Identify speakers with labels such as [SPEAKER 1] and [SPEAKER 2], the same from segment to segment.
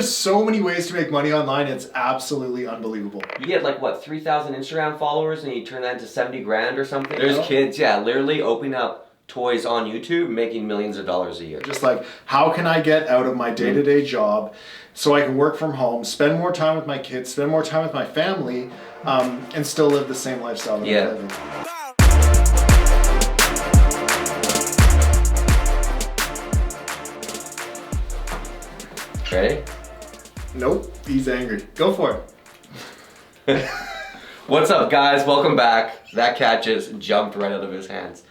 [SPEAKER 1] There's so many ways to make money online. It's absolutely unbelievable.
[SPEAKER 2] You get like what, 3,000 Instagram followers, and you turn that into 70 grand or something. There's
[SPEAKER 1] Yep.
[SPEAKER 2] kids, literally opening up toys on YouTube, making millions of dollars a year.
[SPEAKER 1] Just like, how can I get out of my day-to-day job so I can work from home, spend more time with my kids, spend more time with my family, and still live the same lifestyle that I'm living.
[SPEAKER 2] Ready?
[SPEAKER 1] Nope, he's angry. Go for
[SPEAKER 2] it. What's up, guys? Welcome back. That cat just jumped right out of his hands.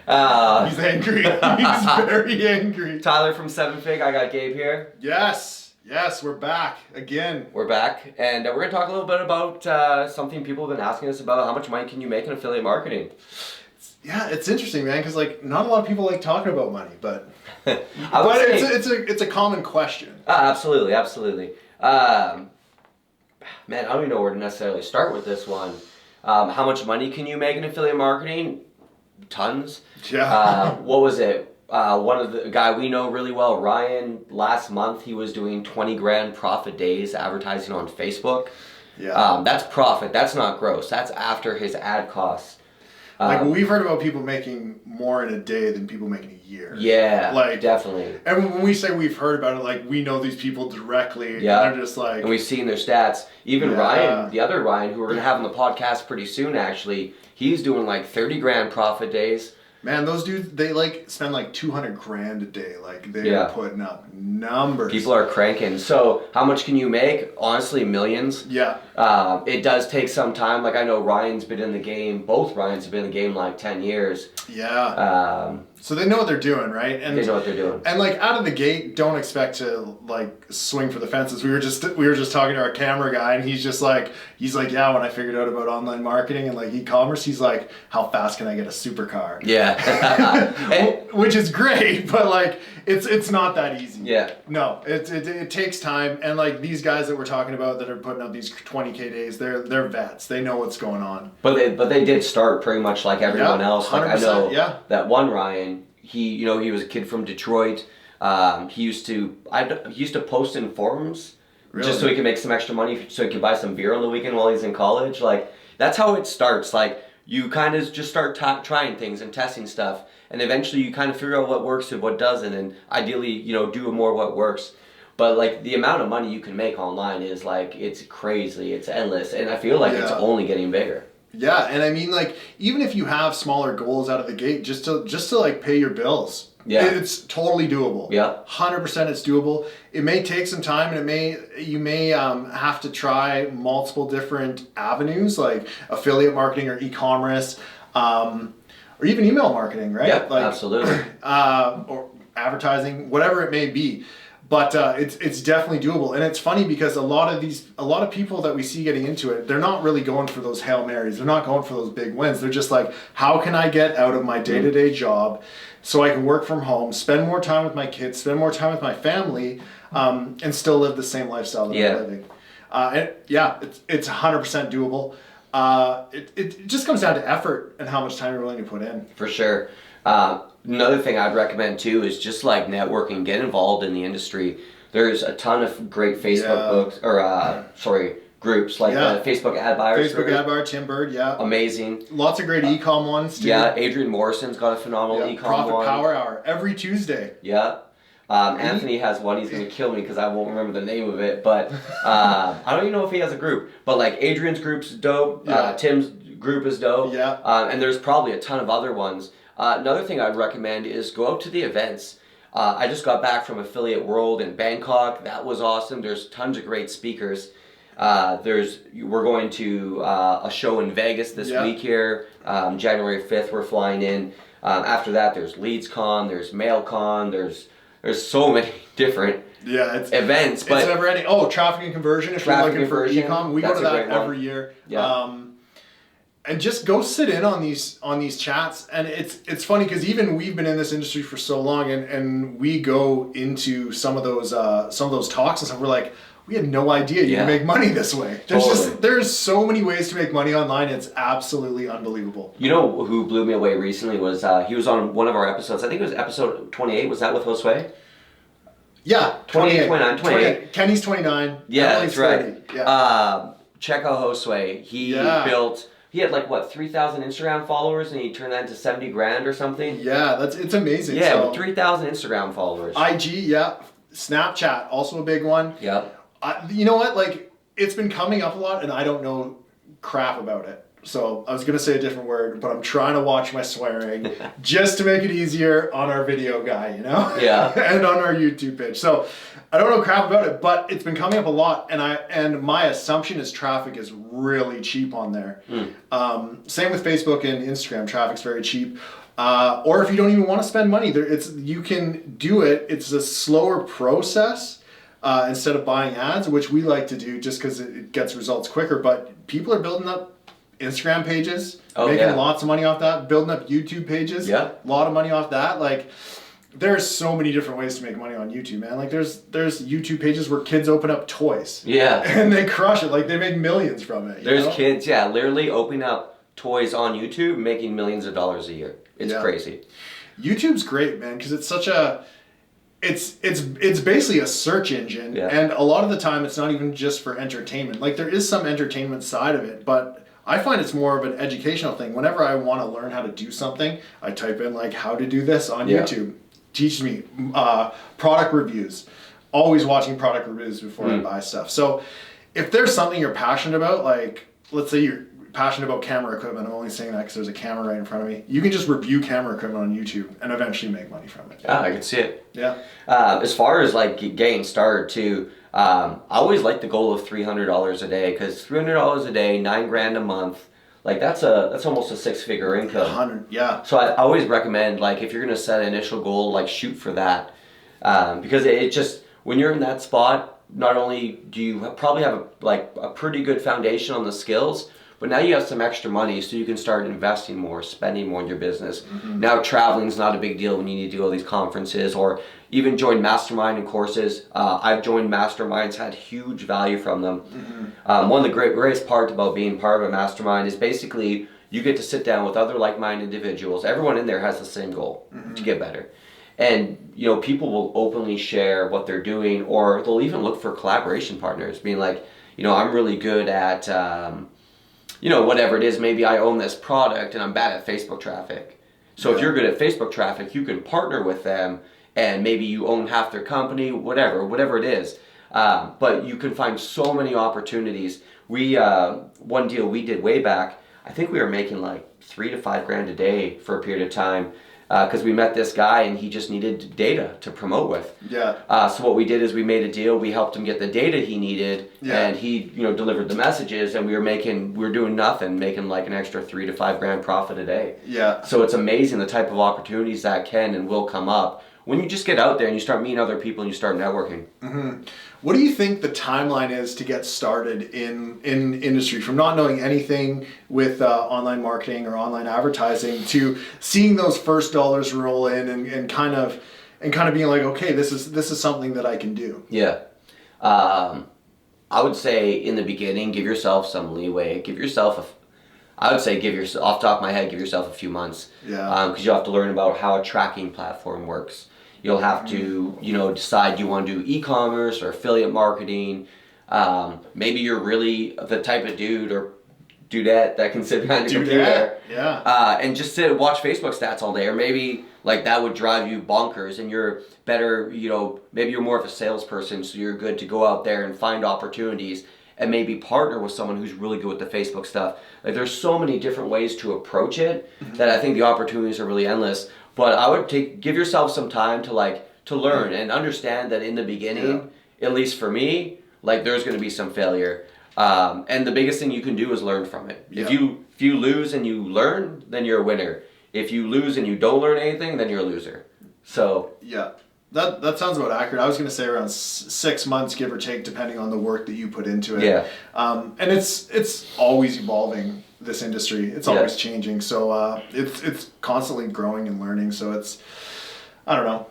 [SPEAKER 1] He's angry. He's very angry.
[SPEAKER 2] Tyler from 7Fig. I got Gabe here.
[SPEAKER 1] Yes, we're back again.
[SPEAKER 2] We're back, and we're going to talk a little bit about something people have been asking us about. How much money can you make in affiliate marketing?
[SPEAKER 1] Yeah, it's interesting, man, because like not a lot of people like talking about money, but it's a common question.
[SPEAKER 2] Absolutely. Man, I don't even know where to necessarily start with this one. How much money can you make in affiliate marketing? Tons.
[SPEAKER 1] Yeah.
[SPEAKER 2] What was it? One of the guy we know really well, Ryan, last month he was doing 20 grand profit days advertising on Facebook.
[SPEAKER 1] Yeah.
[SPEAKER 2] That's profit. That's not gross. That's after his ad costs.
[SPEAKER 1] Like we've heard about people making more in a day than people make in a year.
[SPEAKER 2] Yeah,
[SPEAKER 1] like
[SPEAKER 2] definitely.
[SPEAKER 1] And when we say we've heard about it, like we know these people directly.
[SPEAKER 2] Yeah,
[SPEAKER 1] and they're just like,
[SPEAKER 2] and we've seen their stats. Even Ryan, the other Ryan, who we're gonna have on the podcast pretty soon, actually, he's doing like 30 grand profit days.
[SPEAKER 1] Man, those dudes, they like spend like 200 grand a day. Like they are putting up numbers.
[SPEAKER 2] People are cranking. So how much can you make? Honestly, millions.
[SPEAKER 1] Yeah.
[SPEAKER 2] It does take some time. Like I know Ryan's been in the game. Both Ryans have been in the game like 10 years.
[SPEAKER 1] Yeah. So they know what they're doing, right? And
[SPEAKER 2] they know what they're doing.
[SPEAKER 1] And like out of the gate, don't expect to like swing for the fences. We were just talking to our camera guy, and he's like, yeah, when I figured out about online marketing and like e-commerce, he's like, how fast can I get a supercar?
[SPEAKER 2] Yeah.
[SPEAKER 1] Which is great, but like it's not that easy.
[SPEAKER 2] Yeah.
[SPEAKER 1] No, it takes time, and like these guys that we're talking about that are putting up these 20K days, they're vets. They know what's going on.
[SPEAKER 2] But they did start pretty much like everyone else. Like I know that one Ryan, he was a kid from Detroit. He used to post in forums just so he could make some extra money, so he could buy some beer on the weekend while he's in college. Like that's how it starts. Like you kind of just start trying things and testing stuff, and eventually you kind of figure out what works and what doesn't, and ideally do more what works. But like the amount of money you can make online is like, it's crazy, it's endless, and I feel like it's only getting bigger.
[SPEAKER 1] Yeah, and I mean, like, even if you have smaller goals out of the gate, just to like pay your bills, it's totally doable.
[SPEAKER 2] Yeah,
[SPEAKER 1] 100% it's doable. It may take some time, and you may have to try multiple different avenues, like affiliate marketing or e-commerce, or even email marketing, right?
[SPEAKER 2] Yeah,
[SPEAKER 1] like,
[SPEAKER 2] absolutely.
[SPEAKER 1] Or advertising, whatever it may be. But it's definitely doable, and it's funny because a lot of people that we see getting into it, they're not really going for those Hail Marys. They're not going for those big wins. They're just like, how can I get out of my day-to-day job so I can work from home, spend more time with my kids, spend more time with my family, and still live the same lifestyle that I'm living. It's 100% doable. It just comes down to effort and how much time you're willing to put in.
[SPEAKER 2] For sure. Another thing I'd recommend too is just like networking, get involved in the industry. There's a ton of great Facebook groups like the Facebook Ad Buyers.
[SPEAKER 1] Facebook Ad Buyer, Tim Bird,
[SPEAKER 2] amazing.
[SPEAKER 1] Lots of great e-com ones too.
[SPEAKER 2] Yeah, Adrian Morrison's got a phenomenal e-com one.
[SPEAKER 1] Profit Power Hour every Tuesday.
[SPEAKER 2] Yeah. Anthony has one. He's gonna kill me because I won't remember the name of it. But I don't even know if he has a group. But like Adrian's group's dope. Tim's group is dope.
[SPEAKER 1] Yeah.
[SPEAKER 2] And there's probably a ton of other ones. Another thing I'd recommend is go out to the events. I just got back from Affiliate World in Bangkok. That was awesome. There's tons of great speakers. We're going to a show in Vegas this week here. January 5th we're flying in. After that there's LeadsCon, there's MailCon, there's so many different events. But
[SPEAKER 1] it's never ending. Oh, traffic and conversion. If you're looking for e-com, we go to that every year.
[SPEAKER 2] Yeah.
[SPEAKER 1] And just go sit in on these chats, and it's funny because even we've been in this industry for so long, and we go into some of those talks and stuff. We're like, we had no idea you can make money this way. There's so many ways to make money online. It's absolutely unbelievable.
[SPEAKER 2] You know who blew me away recently was he was on one of our episodes. I think it was episode 28. Was that with Josue?
[SPEAKER 1] Yeah,
[SPEAKER 2] 28.
[SPEAKER 1] Kenny's 29.
[SPEAKER 2] Yeah,
[SPEAKER 1] Emily's
[SPEAKER 2] that's
[SPEAKER 1] 30.
[SPEAKER 2] right.
[SPEAKER 1] Yeah.
[SPEAKER 2] Checo Josue, he had like what 3,000 Instagram followers, and he turned that into 70 grand or something.
[SPEAKER 1] Yeah, it's amazing.
[SPEAKER 2] Yeah,
[SPEAKER 1] so,
[SPEAKER 2] with 3,000 Instagram followers.
[SPEAKER 1] IG, yeah, Snapchat, also a big one.
[SPEAKER 2] Yep.
[SPEAKER 1] You know what? Like, it's been coming up a lot, and I don't know crap about it. So I was gonna say a different word, but I'm trying to watch my swearing just to make it easier on our video guy, you know?
[SPEAKER 2] Yeah.
[SPEAKER 1] And on our YouTube page. So I don't know crap about it, but it's been coming up a lot, and my assumption is traffic is really cheap on there. Same with Facebook and Instagram. Traffic's very cheap. Or if you don't even want to spend money, you can do it. It's a slower process instead of buying ads, which we like to do just because it gets results quicker. But people are building up Instagram pages, making lots of money off that, building up YouTube pages, a lot of money off that. Like, there's so many different ways to make money on YouTube, man. Like, there's YouTube pages where kids open up toys. Yeah. And they crush it. Like, they make millions from it.
[SPEAKER 2] There's kids, literally opening up toys on YouTube, making millions of dollars a year. It's crazy.
[SPEAKER 1] YouTube's great, man, because it's such a... It's basically a search engine, and a lot of the time it's not even just for entertainment. Like, there is some entertainment side of it, but I find it's more of an educational thing. Whenever I want to learn how to do something, I type in like how to do this on YouTube. Teaches me product reviews. Always watching product reviews before I buy stuff. So if there's something you're passionate about, like let's say you're passionate about camera equipment, I'm only saying that because there's a camera right in front of me. You can just review camera equipment on YouTube and eventually make money from it.
[SPEAKER 2] Yeah, I can see it.
[SPEAKER 1] Yeah.
[SPEAKER 2] As far as like getting started too, I always like the goal of $300 a day, because $300 a day, $9,000 a month, like that's almost a 6-figure income.
[SPEAKER 1] 100, yeah.
[SPEAKER 2] So I always recommend, like, if you're gonna set an initial goal, like shoot for that, because it just, when you're in that spot, not only do you probably have a pretty good foundation on the skills, but now you have some extra money, so you can start investing more, spending more in your business. Now traveling's not a big deal when you need to do all these conferences, or even join mastermind and courses. I've joined masterminds, had huge value from them. One of the greatest parts about being part of a mastermind is basically you get to sit down with other like-minded individuals. Everyone in there has the same goal, to get better. And people will openly share what they're doing, or they'll even look for collaboration partners, being like, I'm really good at whatever it is. Maybe I own this product and I'm bad at Facebook traffic. So if you're good at Facebook traffic, you can partner with them, and maybe you own half their company, whatever it is. But you can find so many opportunities. One deal we did way back, I think we were making like $3,000 to $5,000 a day for a period of time, because we met this guy and he just needed data to promote with. So what we did is we made a deal. We helped him get the data he needed, and he delivered the messages, and we were doing nothing, making like an extra $3,000 to $5,000 profit a day. So it's amazing the type of opportunities that can and will come up when you just get out there and you start meeting other people and you start networking.
[SPEAKER 1] What do you think the timeline is to get started in industry, from not knowing anything with online marketing or online advertising to seeing those first dollars roll in and kind of being like, okay, this is something that I can do?
[SPEAKER 2] I would say in the beginning, give yourself some leeway. Off the top of my head, give yourself a few months. Because you'll have to learn about how a tracking platform works. You'll have to, decide you want to do e-commerce or affiliate marketing. Maybe you're really the type of dude or dudette that can sit behind a computer and just sit and watch Facebook stats all day. Or maybe like that would drive you bonkers, and you're better, maybe you're more of a salesperson, so you're good to go out there and find opportunities and maybe partner with someone who's really good with the Facebook stuff. Like, there's so many different ways to approach it that I think the opportunities are really endless. But I would give yourself some time to learn and understand that in the beginning, at least for me, like, there's going to be some failure. And the biggest thing you can do is learn from it. If you lose and you learn, then you're a winner. If you lose and you don't learn anything, then you're a loser. So
[SPEAKER 1] that sounds about accurate. I was going to say around 6 months, give or take, depending on the work that you put into it. And it's always evolving. This industry, it's always changing, so it's constantly growing and learning. So it's, I don't know,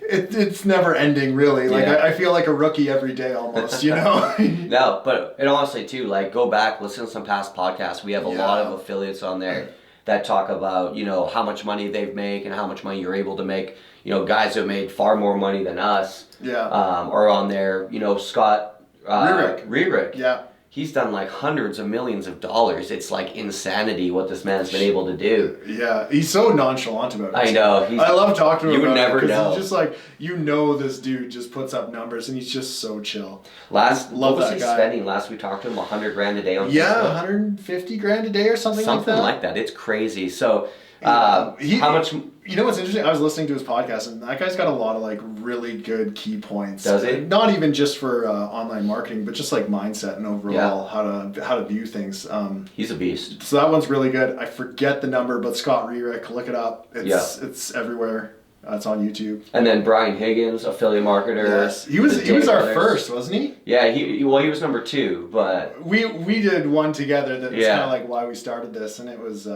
[SPEAKER 1] it's never ending, really. Like I feel like a rookie every day almost,
[SPEAKER 2] No, but and honestly too, like, go back, listen to some past podcasts. We have a lot of affiliates on there that talk about, you know, how much money they make and how much money you're able to make. You know, guys who made far more money than us are on there. You know, Scott Rearick.
[SPEAKER 1] Yeah.
[SPEAKER 2] He's done like hundreds of millions of dollars. It's like insanity what this man's been able to do.
[SPEAKER 1] Yeah, he's so nonchalant about it.
[SPEAKER 2] I know.
[SPEAKER 1] I love talking to him.
[SPEAKER 2] You would never know.
[SPEAKER 1] He's just like, you know, this dude just puts up numbers and he's just so chill.
[SPEAKER 2] What was he spending? Last we talked to him, $100,000 a day on Facebook?
[SPEAKER 1] 150 grand a day or something like that.
[SPEAKER 2] Something like that. It's crazy. So, how much?
[SPEAKER 1] You know what's interesting? I was listening to his podcast, and that guy's got a lot of like really good key points.
[SPEAKER 2] Does he?
[SPEAKER 1] Not even just for online marketing, but just like mindset and overall how to view things.
[SPEAKER 2] He's a beast.
[SPEAKER 1] So that one's really good. I forget the number, but Scott Rearick, look it up. It's everywhere. It's on YouTube.
[SPEAKER 2] And then Brian Higgins, affiliate marketer.
[SPEAKER 1] Yes, he was our first, wasn't he?
[SPEAKER 2] Yeah, he was number 2, but
[SPEAKER 1] we did one together. That's kind of like why we started this, and it was.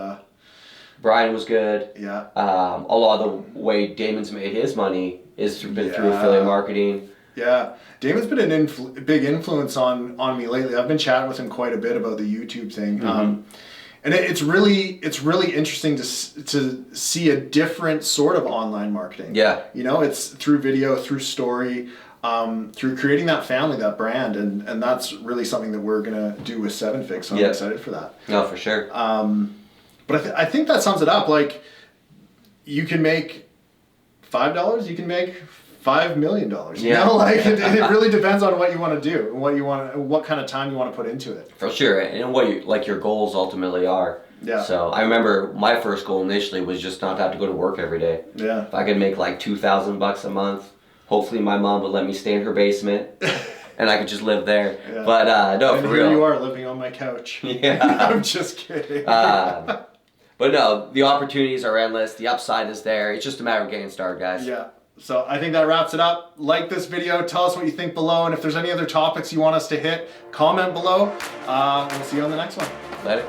[SPEAKER 2] Brian was good.
[SPEAKER 1] Yeah.
[SPEAKER 2] A lot of the way Damon's made his money is through affiliate marketing.
[SPEAKER 1] Yeah, Damon's been a big influence on me lately. I've been chatting with him quite a bit about the YouTube thing, and it's really interesting to see a different sort of online marketing.
[SPEAKER 2] Yeah,
[SPEAKER 1] you know, it's through video, through story, through creating that family, that brand, and that's really something that we're gonna do with 7Fig. So I'm excited for that.
[SPEAKER 2] No, for sure.
[SPEAKER 1] But I think that sums it up. Like, you can make $5, you can make $5 million. You know, like it really depends on what you want to do and what kind of time you want to put into it.
[SPEAKER 2] For sure, and what your goals ultimately are.
[SPEAKER 1] Yeah.
[SPEAKER 2] So I remember my first goal initially was just not to have to go to work every day.
[SPEAKER 1] Yeah.
[SPEAKER 2] If I could make like $2,000 a month, hopefully my mom would let me stay in her basement. And I could just live there. Yeah. But no,
[SPEAKER 1] and
[SPEAKER 2] for real.
[SPEAKER 1] Here you are living on my couch.
[SPEAKER 2] Yeah.
[SPEAKER 1] I'm just kidding.
[SPEAKER 2] But no, the opportunities are endless. The upside is there. It's just a matter of getting started, guys.
[SPEAKER 1] Yeah. So I think that wraps it up. Like this video. Tell us what you think below. And if there's any other topics you want us to hit, comment below. We'll see you on the next one.
[SPEAKER 2] Later.